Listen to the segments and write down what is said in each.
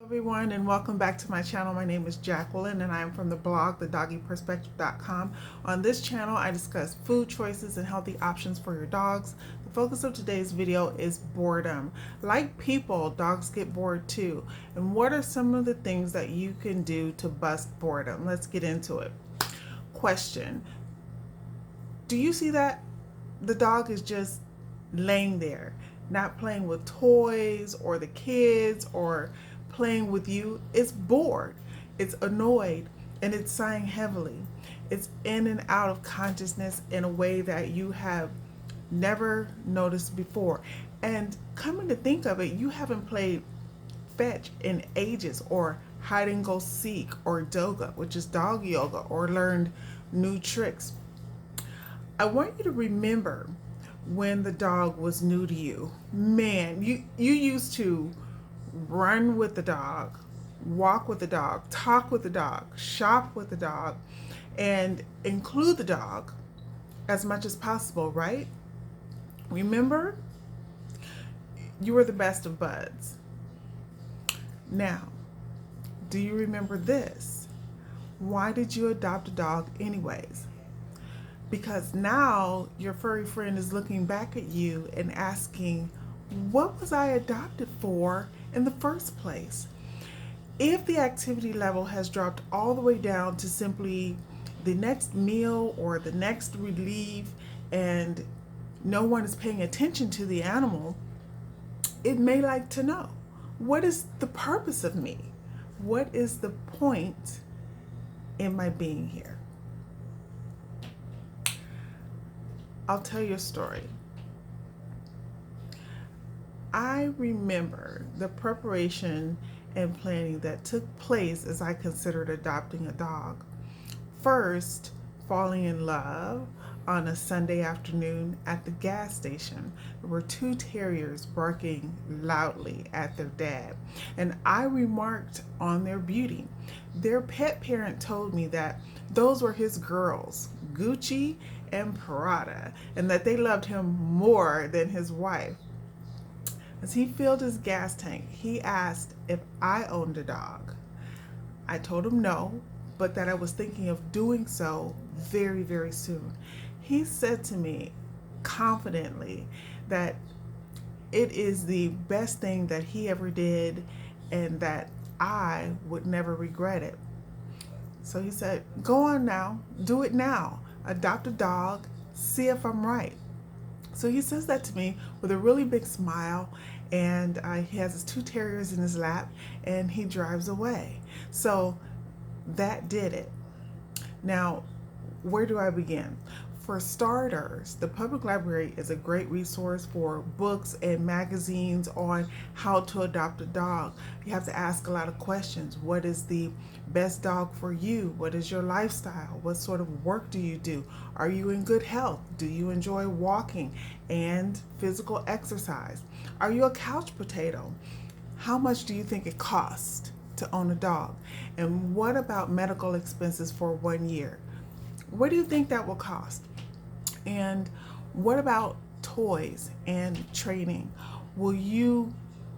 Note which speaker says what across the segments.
Speaker 1: Everyone, and welcome back to my channel. My name is Jacqueline and I am from the blog thedoggyperspective.com. On this channel I discuss food choices and healthy options for your dogs. The focus of today's video is boredom. Like people, dogs get bored too. And what are some of the things that you can do to bust boredom? Let's get into it. Question: do you see that the dog is just laying there, not playing with toys or the kids or playing with you? It's bored, it's annoyed, and it's sighing heavily. It's in and out of consciousness in a way that you have never noticed before. And coming to think of it, you haven't played fetch in ages, or hide and go seek, or doga, which is dog yoga, or learned new tricks. I want you to remember when the dog was new to you. Man, you used to run with the dog, walk with the dog, talk with the dog, shop with the dog, and include the dog as much as possible, right? Remember? You were the best of buds. Now, do you remember this? Why did you adopt a dog anyways? Because now your furry friend is looking back at you and asking, what was I adopted for in the first place? If the activity level has dropped all the way down to simply the next meal or the next relief, and no one is paying attention to the animal, it may like to know, what is the purpose of me? What is the point in my being here? I'll tell you a story. I remember the preparation and planning that took place as I considered adopting a dog. First, falling in love on a Sunday afternoon at the gas station. There were two terriers barking loudly at their dad, and I remarked on their beauty. Their pet parent told me that those were his girls, Gucci and Prada, and that they loved him more than his wife. As he filled his gas tank, he asked if I owned a dog. I told him no, but that I was thinking of doing so very, very soon. He said to me confidently that it is the best thing that he ever did and that I would never regret it. So he said, go on now, do it now. Adopt a dog, see if I'm right. So he says that to me with a really big smile, and he has his two terriers in his lap, and he drives away. So that did it. Now, where do I begin? For starters, the public library is a great resource for books and magazines on how to adopt a dog. You have to ask a lot of questions. What is the best dog for you? What is your lifestyle? What sort of work do you do? Are you in good health? Do you enjoy walking and physical exercise? Are you a couch potato? How much do you think it costs to own a dog? And what about medical expenses for 1 year? What do you think that will cost? And what about toys and training? Will you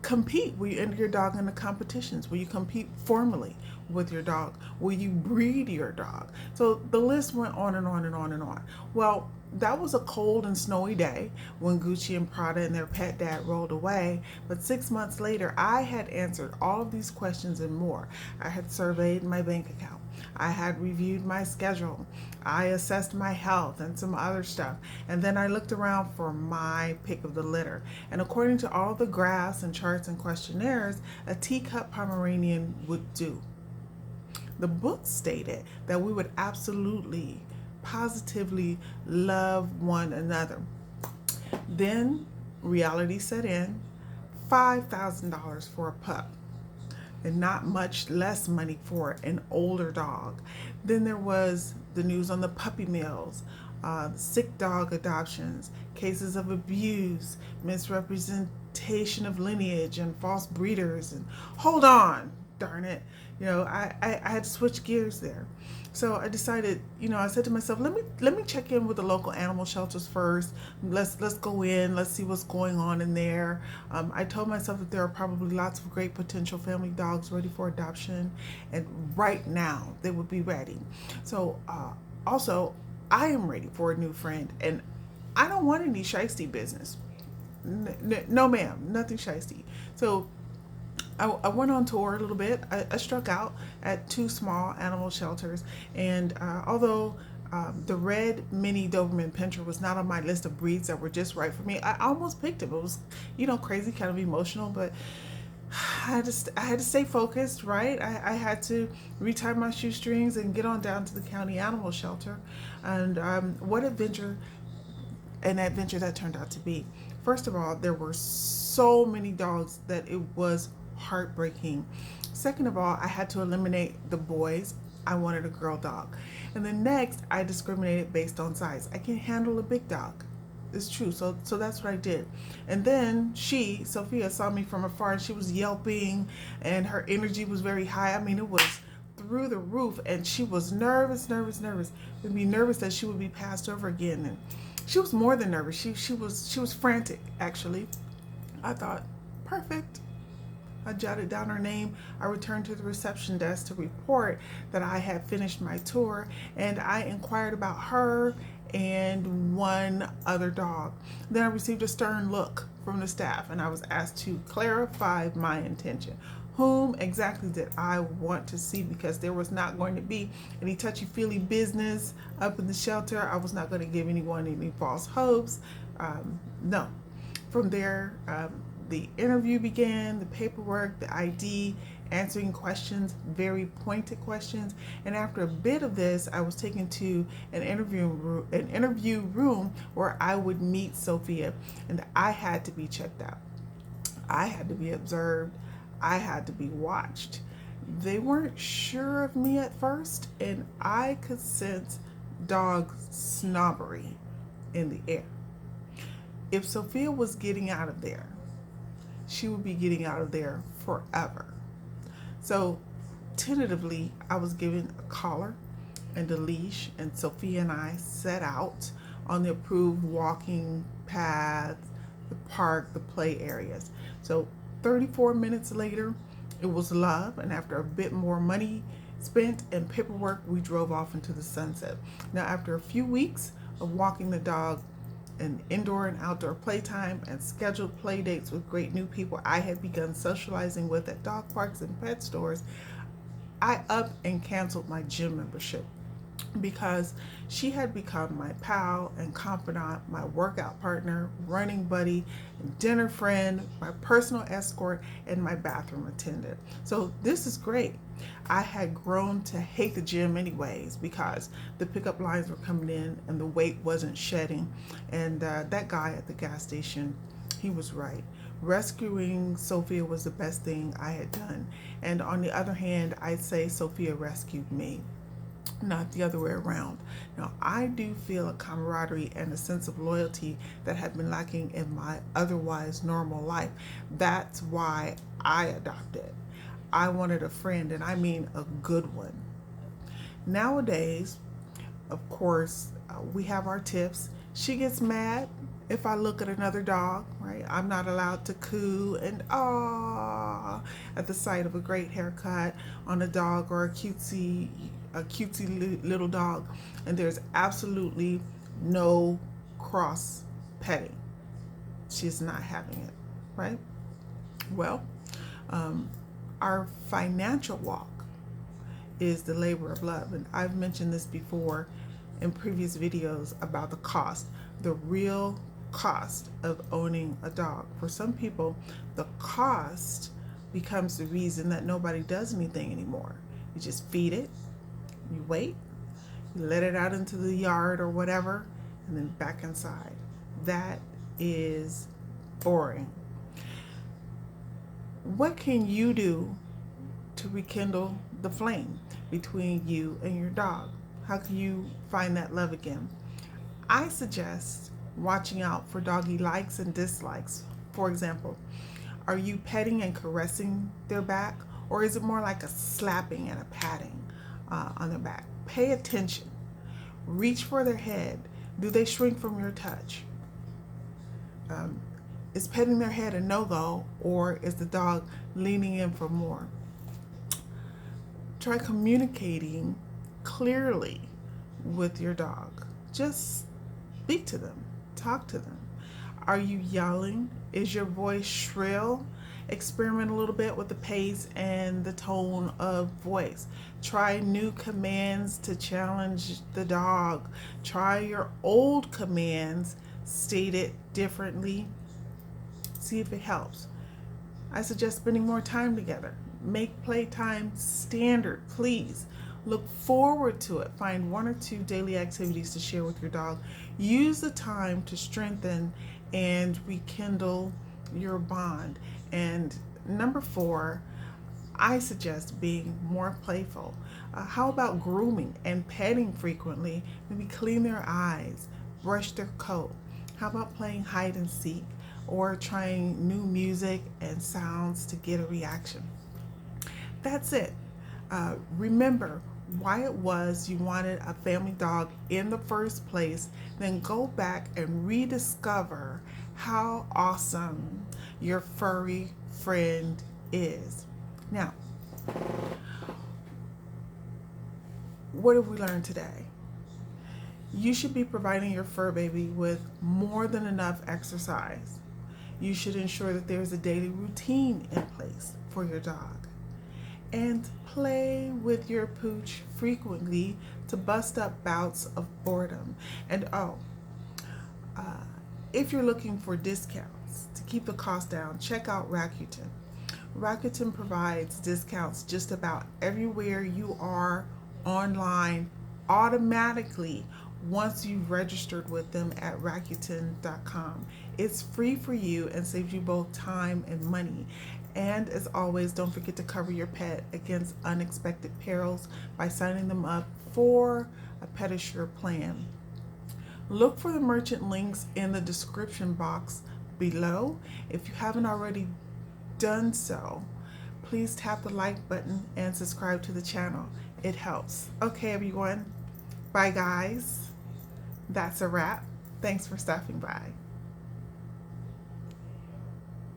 Speaker 1: compete? Will you enter your dog into competitions? Will you compete formally with your dog? Will you breed your dog? So the list went on and on and on and on. Well, that was a cold and snowy day when Gucci and Prada and their pet dad rolled away. But 6 months later, I had answered all of these questions and more. I had surveyed my bank account. I had reviewed my schedule. I assessed my health and some other stuff. And then I looked around for my pick of the litter. And according to all the graphs and charts and questionnaires, a teacup Pomeranian would do. The book stated that we would absolutely, positively love one another. Then reality set in. $5,000 for a pup, and not much less money for an older dog. Then there was the news on the puppy mills, sick dog adoptions, cases of abuse, misrepresentation of lineage, and false breeders. And hold on, darn it, I had to switch gears there. So I decided, I said to myself, let me check in with the local animal shelters first. Let's go in, let's see what's going on in there. I told myself that there are probably lots of great potential family dogs ready for adoption, and right now they would be ready. So also, I am ready for a new friend, and I don't want any shiesty business. No, ma'am, nothing shiesty. So I went on tour a little bit. I struck out at two small animal shelters, and although the red mini Doberman Pinscher was not on my list of breeds that were just right for me, I almost picked him. It was, crazy, kind of emotional, but I had to stay focused, right? I had to retie my shoestrings and get on down to the county animal shelter, and what adventure an adventure that turned out to be. First of all, there were so many dogs that it was heartbreaking. Second of all, I had to eliminate the boys. I wanted a girl dog. And then next, I discriminated based on size. I can't handle a big dog. It's true. So that's what I did. And then Sophia, saw me from afar, and she was yelping, and her energy was very high. I mean, it was through the roof, and she was nervous, nervous, nervous. Would be nervous that she would be passed over again, and she was more than nervous. She was frantic, actually. I thought, perfect. I jotted down her name. I returned to the reception desk to report that I had finished my tour, and I inquired about her and one other dog. Then I received a stern look from the staff, and I was asked to clarify my intention. Whom exactly did I want to see? Because there was not going to be any touchy-feely business up in the shelter. I was not going to give anyone any false hopes. No. From there, the interview began, the paperwork, the ID, answering questions, very pointed questions. And after a bit of this, I was taken to an interview room where I would meet Sophia, and I had to be checked out. I had to be observed. I had to be watched. They weren't sure of me at first, and I could sense dog snobbery in the air. If Sophia was getting out of there, she would be getting out of there forever. So, tentatively, I was given a collar and a leash, and Sophia and I set out on the approved walking paths, the park, the play areas. So, 34 minutes later, it was love, and after a bit more money spent and paperwork, we drove off into the sunset. Now, after a few weeks of walking the dog and indoor and outdoor playtime and scheduled play dates with great new people I had begun socializing with at dog parks and pet stores, I up and canceled my gym membership because she had become my pal and confidant, my workout partner, running buddy, dinner friend, my personal escort, and my bathroom attendant. So this is great. I had grown to hate the gym anyways because the pickup lines were coming in and the weight wasn't shedding. And that guy at the gas station, he was right. Rescuing Sophia was the best thing I had done. And on the other hand, I'd say Sophia rescued me, not the other way around. Now, I do feel a camaraderie and a sense of loyalty that had been lacking in my otherwise normal life. That's why I adopted. I wanted a friend, and I mean a good one. Nowadays, of course, we have our tips. She gets mad if I look at another dog, right? I'm not allowed to coo and ah at the sight of a great haircut on a dog or a cutesy little dog. And there's absolutely no cross petting. She's not having it, right? Well, our financial walk is the labor of love. And I've mentioned this before in previous videos about the cost, the real cost of owning a dog. For some people, the cost becomes the reason that nobody does anything anymore. You just feed it, you wait, you let it out into the yard or whatever, and then back inside. That is boring. What can you do to rekindle the flame between you and your dog? How can you find that love again? I suggest watching out for doggy likes and dislikes. For example, are you petting and caressing their back, Or is it more like a slapping and a patting on their back? Pay attention. Reach for their head. Do they shrink from your touch? Is petting their head a no-go, or is the dog leaning in for more? Try communicating clearly with your dog. Just speak to them, talk to them. Are you yelling? Is your voice shrill? Experiment a little bit with the pace and the tone of voice. Try new commands to challenge the dog. Try your old commands stated differently. See if it helps. I suggest spending more time together. Make playtime standard, please. Look forward to it. Find 1 or 2 daily activities to share with your dog. Use the time to strengthen and rekindle your bond. And number 4, I suggest being more playful. How about grooming and petting frequently? Maybe clean their eyes, brush their coat. How about playing hide and seek or trying new music and sounds to get a reaction? That's it. Remember why it was you wanted a family dog in the first place, then go back and rediscover how awesome your furry friend is. Now, what have we learned today? You should be providing your fur baby with more than enough exercise. You should ensure that there's a daily routine in place for your dog. And play with your pooch frequently to bust up bouts of boredom. And if you're looking for discounts to keep the cost down, check out Rakuten. Rakuten provides discounts just about everywhere you are online automatically once you've registered with them at Rakuten.com. It's free for you and saves you both time and money. And as always, don't forget to cover your pet against unexpected perils by signing them up for a Pedisure plan. Look for the merchant links in the description box below. If you haven't already done so, please tap the like button and subscribe to the channel. It helps. Okay, everyone. Bye, guys. That's a wrap. Thanks for stopping by.